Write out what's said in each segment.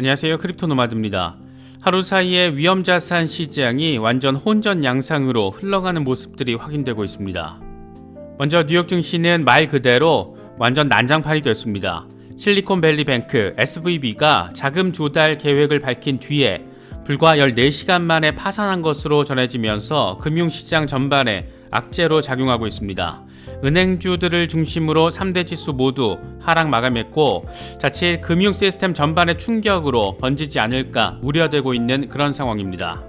안녕하세요. 크립토노마드입니다. 하루 사이에 위험자산 시장이 완전 혼전 양상으로 흘러가는 모습들이 확인되고 있습니다. 먼저 뉴욕 증시는 말 그대로 완전 난장판이 됐습니다. 실리콘밸리 뱅크 SVB가 자금 조달 계획을 밝힌 뒤에 불과 14시간 만에 파산한 것으로 전해지면서 금융시장 전반에 악재로 작용하고 있습니다. 은행주들을 중심으로 3대 지수 모두 하락 마감했고 자칫 금융 시스템 전반의 충격으로 번지지 않을까 우려되고 있는 그런 상황입니다.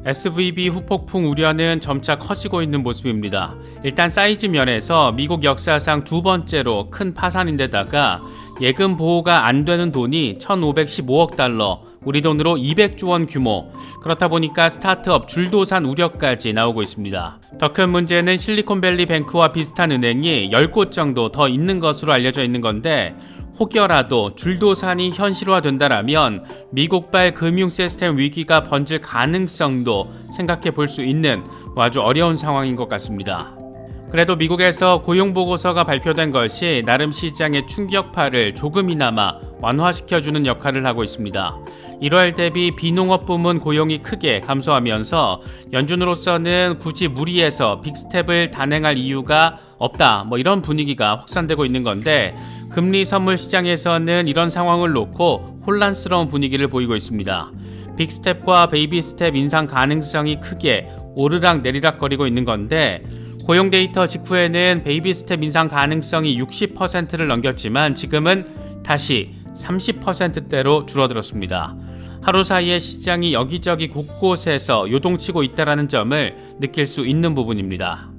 SVB 후폭풍 우려는 점차 커지고 있는 모습입니다. 일단 사이즈 면에서 미국 역사상 두 번째로 큰 파산인데다가 예금 보호가 안 되는 돈이 1,515억 달러, 우리 돈으로 200조 원 규모. 그렇다 보니까 스타트업 줄도산 우려까지 나오고 있습니다. 더 큰 문제는 실리콘밸리 뱅크와 비슷한 은행이 10곳 정도 더 있는 것으로 알려져 있는 건데 혹여라도 줄도산이 현실화된다라면 미국발 금융 시스템 위기가 번질 가능성도 생각해 볼 수 있는 아주 어려운 상황인 것 같습니다. 그래도 미국에서 고용보고서가 발표된 것이 나름 시장의 충격파를 조금이나마 완화시켜주는 역할을 하고 있습니다. 1월 대비 비농업 부문 고용이 크게 감소하면서 연준으로서는 굳이 무리해서 빅스텝을 단행할 이유가 없다, 이런 분위기가 확산되고 있는 건데 금리 선물 시장에서는 이런 상황을 놓고 혼란스러운 분위기를 보이고 있습니다. 빅스텝과 베이비스텝 인상 가능성이 크게 오르락 내리락 거리고 있는 건데 고용 데이터 직후에는 베이비 스텝 인상 가능성이 60%를 넘겼지만 지금은 다시 30%대로 줄어들었습니다. 하루 사이에 시장이 여기저기 곳곳에서 요동치고 있다는 점을 느낄 수 있는 부분입니다.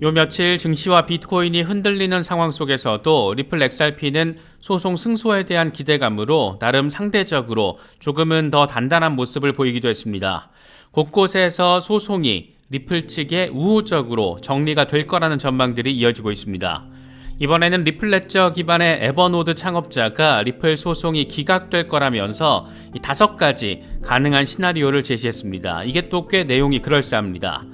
요 며칠 증시와 비트코인이 흔들리는 상황 속에서도 리플 XRP는 소송 승소에 대한 기대감으로 나름 상대적으로 조금은 더 단단한 모습을 보이기도 했습니다. 곳곳에서 소송이 리플 측에 우호적으로 정리가 될 거라는 전망들이 이어지고 있습니다. 이번에는 리플 레저 기반의 에버노드 창업자가 리플 소송이 기각될 거라면서 이 5가지 가능한 시나리오를 제시했습니다. 이게 또 꽤 내용이 그럴싸합니다.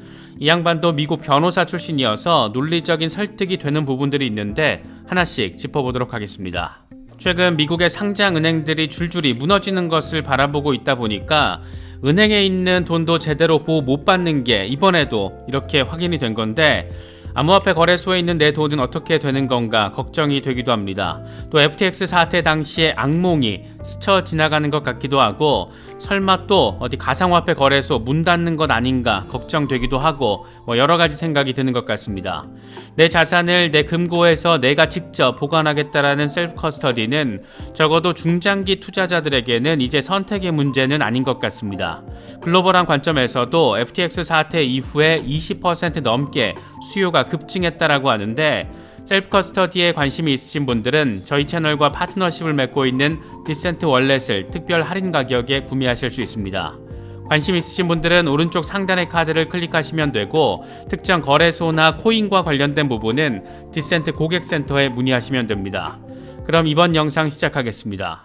이 양반도 미국 변호사 출신이어서 논리적인 설득이 되는 부분들이 있는데 하나씩 짚어보도록 하겠습니다. 최근 미국의 상장 은행들이 줄줄이 무너지는 것을 바라보고 있다 보니까 은행에 있는 돈도 제대로 보호 못 받는 게 이번에도 이렇게 확인이 된 건데 암호화폐 거래소에 있는 내 돈은 어떻게 되는 건가 걱정이 되기도 합니다. 또 FTX 사태 당시에 악몽이 스쳐 지나가는 것 같기도 하고 설마 또 어디 가상화폐 거래소 문 닫는 것 아닌가 걱정되기도 하고 여러 가지 생각이 드는 것 같습니다. 내 자산을 내 금고에서 내가 직접 보관하겠다라는 셀프 커스터디는 적어도 중장기 투자자들에게는 이제 선택의 문제는 아닌 것 같습니다. 글로벌한 관점에서도 FTX 사태 이후에 20% 넘게 수요가 급증했다라고 하는데 셀프 커스터디에 관심이 있으신 분들은 저희 채널과 파트너십을 맺고 있는 디센트 월렛을 특별 할인 가격에 구매하실 수 있습니다. 관심 있으신 분들은 오른쪽 상단의 카드를 클릭하시면 되고 특정 거래소나 코인과 관련된 부분은 디센트 고객센터에 문의하시면 됩니다. 그럼 이번 영상 시작하겠습니다.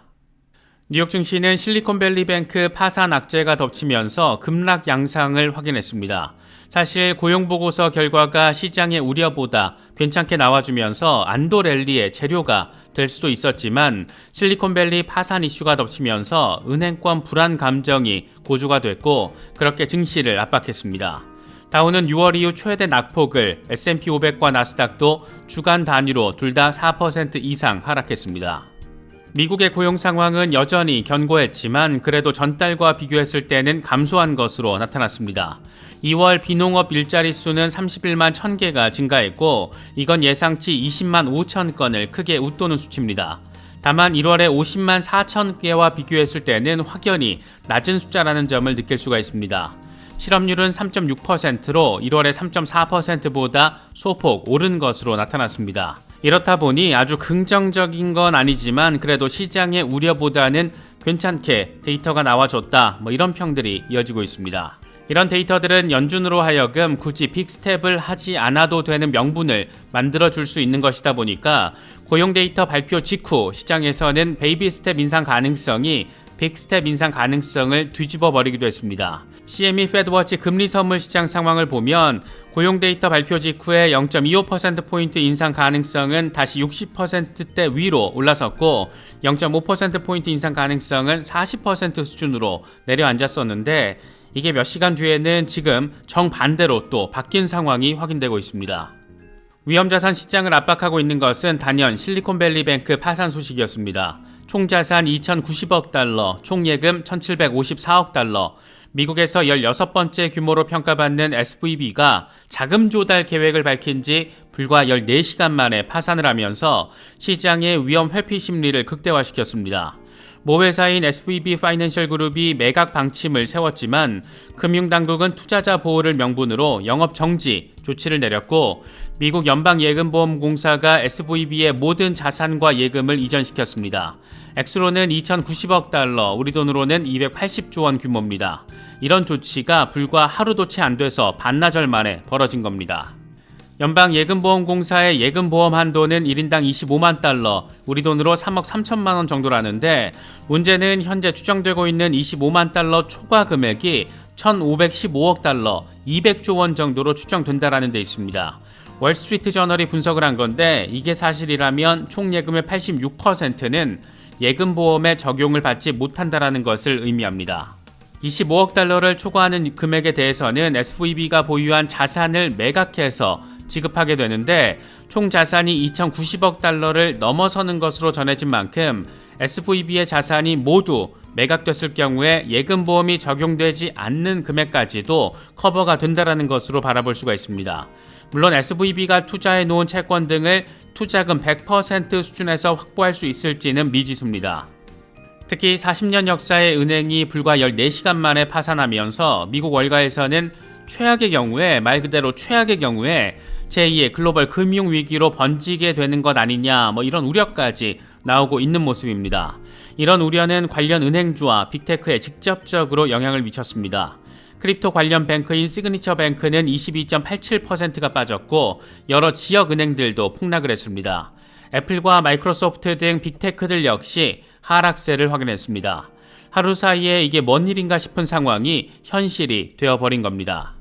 뉴욕 증시는 실리콘밸리 뱅크 파산 악재가 덮치면서 급락 양상을 확인했습니다. 사실 고용보고서 결과가 시장의 우려보다 괜찮게 나와주면서 안도 랠리의 재료가 될 수도 있었지만 실리콘밸리 파산 이슈가 덮치면서 은행권 불안 감정이 고조가 됐고 그렇게 증시를 압박했습니다. 다우는 6월 이후 최대 낙폭을 S&P 500과 나스닥도 주간 단위로 둘 다 4% 이상 하락했습니다. 미국의 고용 상황은 여전히 견고했지만 그래도 전달과 비교했을 때는 감소한 것으로 나타났습니다. 2월 비농업 일자리 수는 31만 1000개가 증가했고 이건 예상치 20만 5천 건을 크게 웃도는 수치입니다. 다만 1월에 50만 4천 개와 비교했을 때는 확연히 낮은 숫자라는 점을 느낄 수가 있습니다. 실업률은 3.6%로 1월에 3.4%보다 소폭 오른 것으로 나타났습니다. 이렇다 보니 아주 긍정적인 건 아니지만 그래도 시장의 우려보다는 괜찮게 데이터가 나와줬다 이런 평들이 이어지고 있습니다. 이런 데이터들은 연준으로 하여금 굳이 빅스텝을 하지 않아도 되는 명분을 만들어줄 수 있는 것이다 보니까 고용 데이터 발표 직후 시장에서는 베이비 스텝 인상 가능성이 빅스텝 인상 가능성을 뒤집어 버리기도 했습니다. CME 페드워치 금리 선물 시장 상황을 보면 고용 데이터 발표 직후에 0.25%포인트 인상 가능성은 다시 60%대 위로 올라섰고 0.5%포인트 인상 가능성은 40% 수준으로 내려앉았었는데 이게 몇 시간 뒤에는 지금 정반대로 또 바뀐 상황이 확인되고 있습니다. 위험자산 시장을 압박하고 있는 것은 단연 실리콘밸리뱅크 파산 소식이었습니다. 총자산 2,090억 달러, 총예금 1,754억 달러, 미국에서 16번째 규모로 평가받는 SVB가 자금 조달 계획을 밝힌 지 불과 14시간 만에 파산을 하면서 시장의 위험 회피 심리를 극대화시켰습니다. 모회사인 SVB 파이낸셜 그룹이 매각 방침을 세웠지만 금융당국은 투자자 보호를 명분으로 영업 정지 조치를 내렸고 미국 연방예금보험공사가 SVB의 모든 자산과 예금을 이전시켰습니다. 액수로는 2,090억 달러, 우리 돈으로는 280조 원 규모입니다. 이런 조치가 불과 하루도 채 안 돼서 반나절 만에 벌어진 겁니다. 연방예금보험공사의 예금보험 한도는 1인당 25만 달러, 우리 돈으로 3억 3천만 원 정도라는데 문제는 현재 추정되고 있는 25만 달러 초과 금액이 1,515억 달러, 200조 원 정도로 추정된다라는 데 있습니다. 월스트리트 저널이 분석을 한 건데 이게 사실이라면 총 예금의 86%는 예금보험에 적용을 받지 못한다라는 것을 의미합니다. 25억 달러를 초과하는 금액에 대해서는 SVB가 보유한 자산을 매각해서 지급하게 되는데 총 자산이 2,090억 달러를 넘어서는 것으로 전해진 만큼 SVB의 자산이 모두 매각됐을 경우에 예금보험이 적용되지 않는 금액까지도 커버가 된다는 것으로 바라볼 수가 있습니다. 물론 SVB가 투자해 놓은 채권 등을 투자금 100% 수준에서 확보할 수 있을지는 미지수입니다. 특히 40년 역사의 은행이 불과 14시간 만에 파산하면서 미국 월가에서는 최악의 경우에, 말 그대로 최악의 경우에 제2의 글로벌 금융위기로 번지게 되는 것 아니냐, 이런 우려까지 나오고 있는 모습입니다. 이런 우려는 관련 은행주와 빅테크에 직접적으로 영향을 미쳤습니다. 크립토 관련 뱅크인 시그니처 뱅크는 22.87%가 빠졌고 여러 지역 은행들도 폭락을 했습니다. 애플과 마이크로소프트 등 빅테크들 역시 하락세를 확인했습니다. 하루 사이에 이게 뭔 일인가 싶은 상황이 현실이 되어버린 겁니다.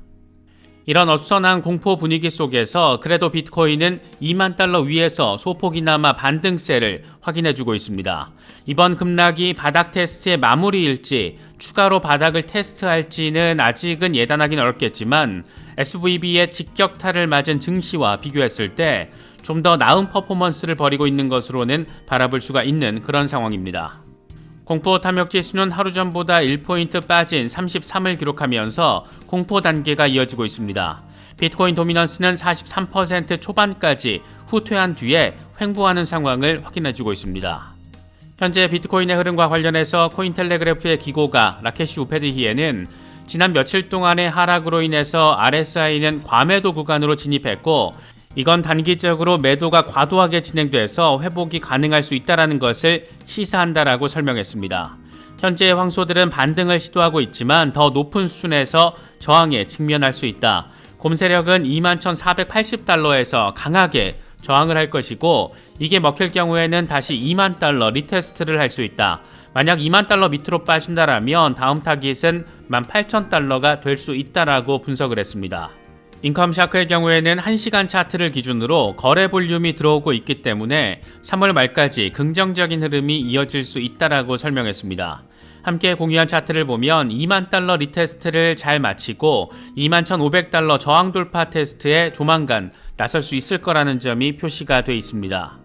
이런 어수선한 공포 분위기 속에서 그래도 비트코인은 2만 달러 위에서 소폭이나마 반등세를 확인해주고 있습니다. 이번 급락이 바닥 테스트의 마무리일지 추가로 바닥을 테스트할지는 아직은 예단하기는 어렵겠지만 SVB의 직격탄을 맞은 증시와 비교했을 때 좀 더 나은 퍼포먼스를 벌이고 있는 것으로는 바라볼 수가 있는 그런 상황입니다. 공포 탐욕 지수는 하루 전보다 1포인트 빠진 33을 기록하면서 공포 단계가 이어지고 있습니다. 비트코인 도미넌스는 43% 초반까지 후퇴한 뒤에 횡보하는 상황을 확인해주고 있습니다. 현재 비트코인의 흐름과 관련해서 코인텔레그래프의 기고가 라케시 우페드히에는 지난 며칠 동안의 하락으로 인해서 RSI는 과매도 구간으로 진입했고 이건 단기적으로 매도가 과도하게 진행돼서 회복이 가능할 수 있다는 것을 시사한다라고 설명했습니다. 현재 황소들은 반등을 시도하고 있지만 더 높은 수준에서 저항에 직면할 수 있다. 곰세력은 21,480달러에서 강하게 저항을 할 것이고 이게 먹힐 경우에는 다시 2만 달러 리테스트를 할 수 있다. 만약 2만 달러 밑으로 빠진다라면 다음 타깃은 18,000달러가 될 수 있다라고 분석을 했습니다. 인컴샤크의 경우에는 1시간 차트를 기준으로 거래 볼륨이 들어오고 있기 때문에 3월 말까지 긍정적인 흐름이 이어질 수 있다라고 설명했습니다. 함께 공유한 차트를 보면 2만 달러 리테스트를 잘 마치고 21,500달러 저항 돌파 테스트에 조만간 나설 수 있을 거라는 점이 표시가 되어 있습니다.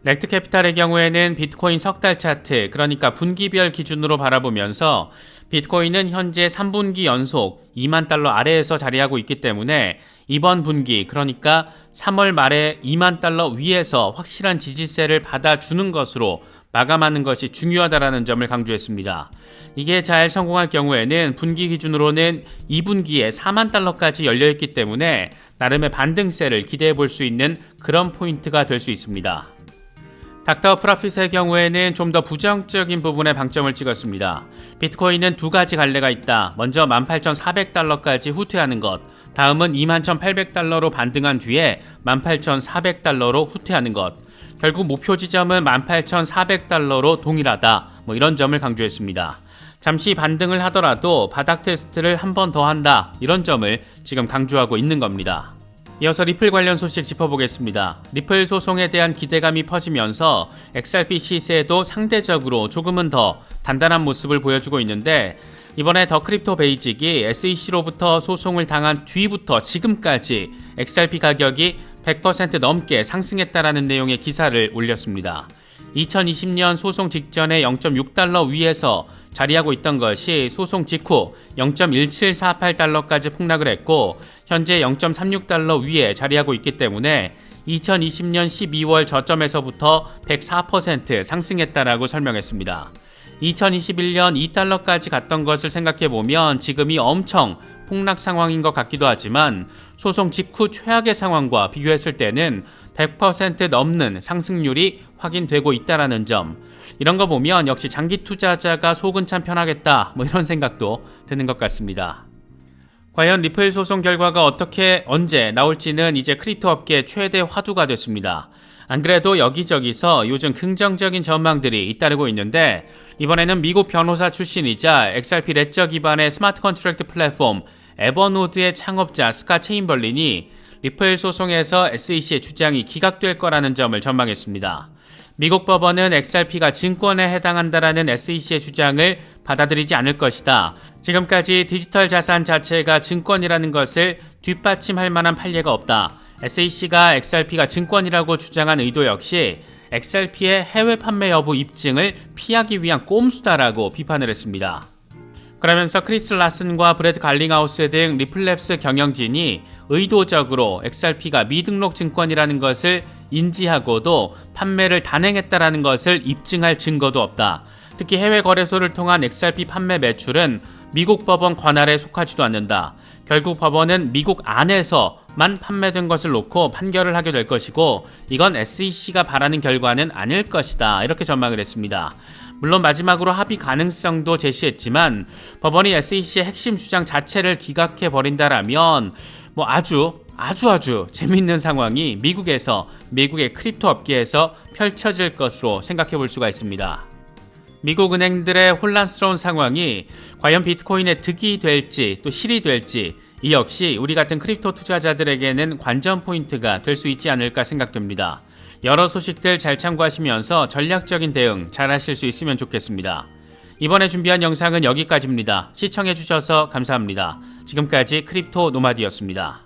렉트캐피탈의 경우에는 비트코인 석 달 차트, 그러니까 분기별 기준으로 바라보면서 비트코인은 현재 3분기 연속 2만 달러 아래에서 자리하고 있기 때문에 이번 분기, 그러니까 3월 말에 2만 달러 위에서 확실한 지지세를 받아주는 것으로 마감하는 것이 중요하다는 점을 강조했습니다. 이게 잘 성공할 경우에는 분기 기준으로는 2분기에 4만 달러까지 열려있기 때문에 나름의 반등세를 기대해 볼 수 있는 그런 포인트가 될 수 있습니다. 닥터 프라핏의 경우에는 좀 더 부정적인 부분에 방점을 찍었습니다. 비트코인은 두 가지 갈래가 있다. 먼저 18,400달러까지 후퇴하는 것, 다음은 21,800달러로 반등한 뒤에 18,400달러로 후퇴하는 것. 결국 목표 지점은 18,400달러로 동일하다. 뭐 이런 점을 강조했습니다. 잠시 반등을 하더라도 바닥 테스트를 한 번 더 한다, 이런 점을 지금 강조하고 있는 겁니다. 이어서 리플 관련 소식 짚어보겠습니다. 리플 소송에 대한 기대감이 퍼지면서 XRP 시세도 상대적으로 조금은 더 단단한 모습을 보여주고 있는데, 이번에 더 크립토 베이직이 SEC로부터 소송을 당한 뒤부터 지금까지 XRP 가격이 100% 넘게 상승했다라는 내용의 기사를 올렸습니다. 2020년 소송 직전에 0.6달러 위에서 자리하고 있던 것이 소송 직후 0.1748달러까지 폭락을 했고, 현재 0.36달러 위에 자리하고 있기 때문에 2020년 12월 저점에서부터 104% 상승했다라고 설명했습니다. 2021년 2달러까지 갔던 것을 생각해보면 지금이 엄청 폭락 상황인 것 같기도 하지만, 소송 직후 최악의 상황과 비교했을 때는 100% 넘는 상승률이 확인되고 있다는 점, 이런 거 보면 역시 장기 투자자가 속은 참 편하겠다, 뭐 이런 생각도 드는 것 같습니다. 과연 리플 소송 결과가 어떻게 언제 나올지는 이제 크립토 업계 최대 화두가 됐습니다. 안 그래도 여기저기서 요즘 긍정적인 전망들이 잇따르고 있는데, 이번에는 미국 변호사 출신이자 XRP 레저 기반의 스마트 컨트랙트 플랫폼 에버노드의 창업자 스캇 체인벌린이 리플 소송에서 SEC의 주장이 기각될 거라는 점을 전망했습니다. 미국 법원은 XRP가 증권에 해당한다라는 SEC의 주장을 받아들이지 않을 것이다. 지금까지 디지털 자산 자체가 증권이라는 것을 뒷받침할 만한 판례가 없다. SEC가 XRP가 증권이라고 주장한 의도 역시 XRP의 해외 판매 여부 입증을 피하기 위한 꼼수다라고 비판을 했습니다. 그러면서 크리스 라슨과 브래드 갈링하우스 등 리플랩스 경영진이 의도적으로 XRP가 미등록 증권이라는 것을 인지하고도 판매를 단행했다라는 것을 입증할 증거도 없다. 특히 해외 거래소를 통한 XRP 판매 매출은 미국 법원 관할에 속하지도 않는다. 결국 법원은 미국 안에서만 판매된 것을 놓고 판결을 하게 될 것이고, 이건 SEC가 바라는 결과는 아닐 것이다, 이렇게 전망을 했습니다. 물론 마지막으로 합의 가능성도 제시했지만, 법원이 SEC의 핵심 주장 자체를 기각해버린다라면 뭐 아주 재밌는 상황이 미국의 크립토 업계에서 펼쳐질 것으로 생각해 볼 수가 있습니다. 미국 은행들의 혼란스러운 상황이 과연 비트코인의 득이 될지 또 실이 될지, 이 역시 우리 같은 크립토 투자자들에게는 관전 포인트가 될 수 있지 않을까 생각됩니다. 여러 소식들 잘 참고하시면서 전략적인 대응 잘 하실 수 있으면 좋겠습니다. 이번에 준비한 영상은 여기까지입니다. 시청해주셔서 감사합니다. 지금까지 크립토 노마드였습니다.